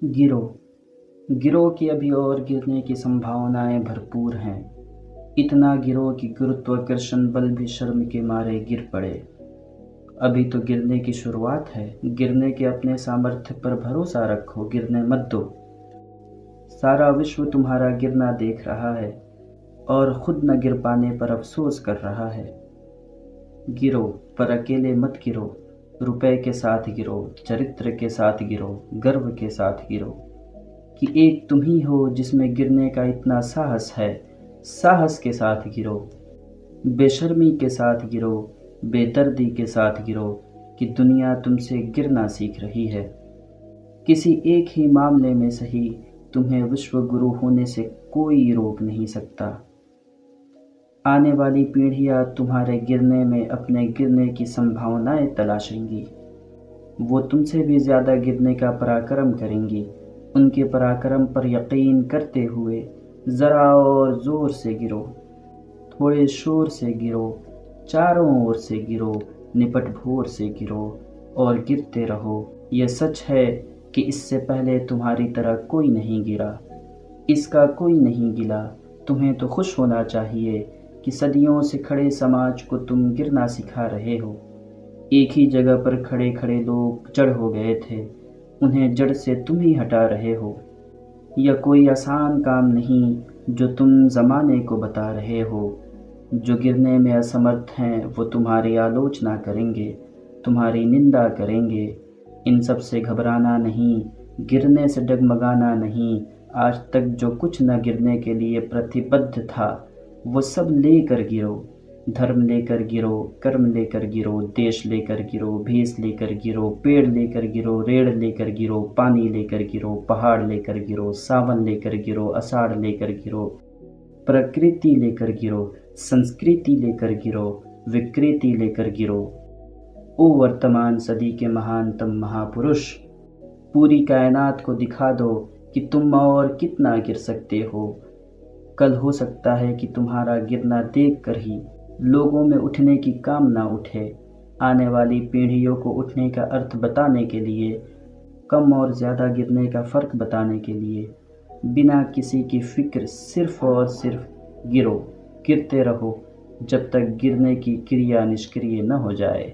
गिरो। गिरो कि अभी और गिरने की संभावनाएं भरपूर हैं। इतना गिरो कि गुरुत्वाकर्षण बल भी शर्म के मारे गिर पड़े। अभी तो गिरने की शुरुआत है। गिरने के अपने सामर्थ्य पर भरोसा रखो, गिरने मत दो। सारा विश्व तुम्हारा गिरना देख रहा है और खुद न गिर पाने पर अफसोस कर रहा है। गिरो, पर अकेले मत गिरो। रुपए के साथ गिरो, चरित्र के साथ गिरो, गर्व के साथ गिरो कि एक तुम ही हो जिसमें गिरने का इतना साहस है। साहस के साथ गिरो, बेशर्मी के साथ गिरो, बेदर्दी के साथ गिरो कि दुनिया तुमसे गिरना सीख रही है। किसी एक ही मामले में सही तुम्हें विश्व गुरु होने से कोई रोक नहीं सकता। आने वाली पीढ़ियां तुम्हारे गिरने में अपने गिरने की संभावनाएं तलाशेंगी। वो तुमसे भी ज़्यादा गिरने का पराक्रम करेंगी। उनके पराक्रम पर यकीन करते हुए ज़रा और ज़ोर से गिरो, थोड़े शोर से गिरो, चारों ओर से गिरो, निपट भोर से गिरो और गिरते रहो। यह सच है कि इससे पहले तुम्हारी तरह कोई नहीं गिरा। इसका कोई नहीं गिला। तुम्हें तो खुश होना चाहिए कि सदियों से खड़े समाज को तुम गिरना सिखा रहे हो। एक ही जगह पर खड़े खड़े लोग जड़ हो गए थे, उन्हें जड़ से तुम ही हटा रहे हो। यह कोई आसान काम नहीं जो तुम ज़माने को बता रहे हो। जो गिरने में असमर्थ हैं वो तुम्हारी आलोचना करेंगे, तुम्हारी निंदा करेंगे। इन सब से घबराना नहीं, गिरने से डगमगाना नहीं। आज तक जो कुछ न गिरने के लिए प्रतिबद्ध था वो सब लेकर गिरो। धर्म लेकर गिरो, कर्म लेकर गिरो, देश लेकर गिरो, भेष लेकर गिरो, पेड़ लेकर गिरो, रेड़ लेकर गिरो, पानी लेकर गिरो, पहाड़ लेकर गिरो, सावन लेकर गिरो, आषाढ़ लेकर गिरो, प्रकृति लेकर गिरो, संस्कृति लेकर गिरो, विकृति लेकर गिरो। ओ वर्तमान सदी के महानतम महापुरुष, पूरी कायनात को दिखा दो कि तुम और कितना गिर सकते हो। कल हो सकता है कि तुम्हारा गिरना देखकर ही लोगों में उठने की कामना उठे। आने वाली पीढ़ियों को उठने का अर्थ बताने के लिए, कम और ज़्यादा गिरने का फ़र्क बताने के लिए, बिना किसी की फ़िक्र सिर्फ़ और सिर्फ गिरो, गिरते रहो जब तक गिरने की क्रिया निष्क्रिय न हो जाए।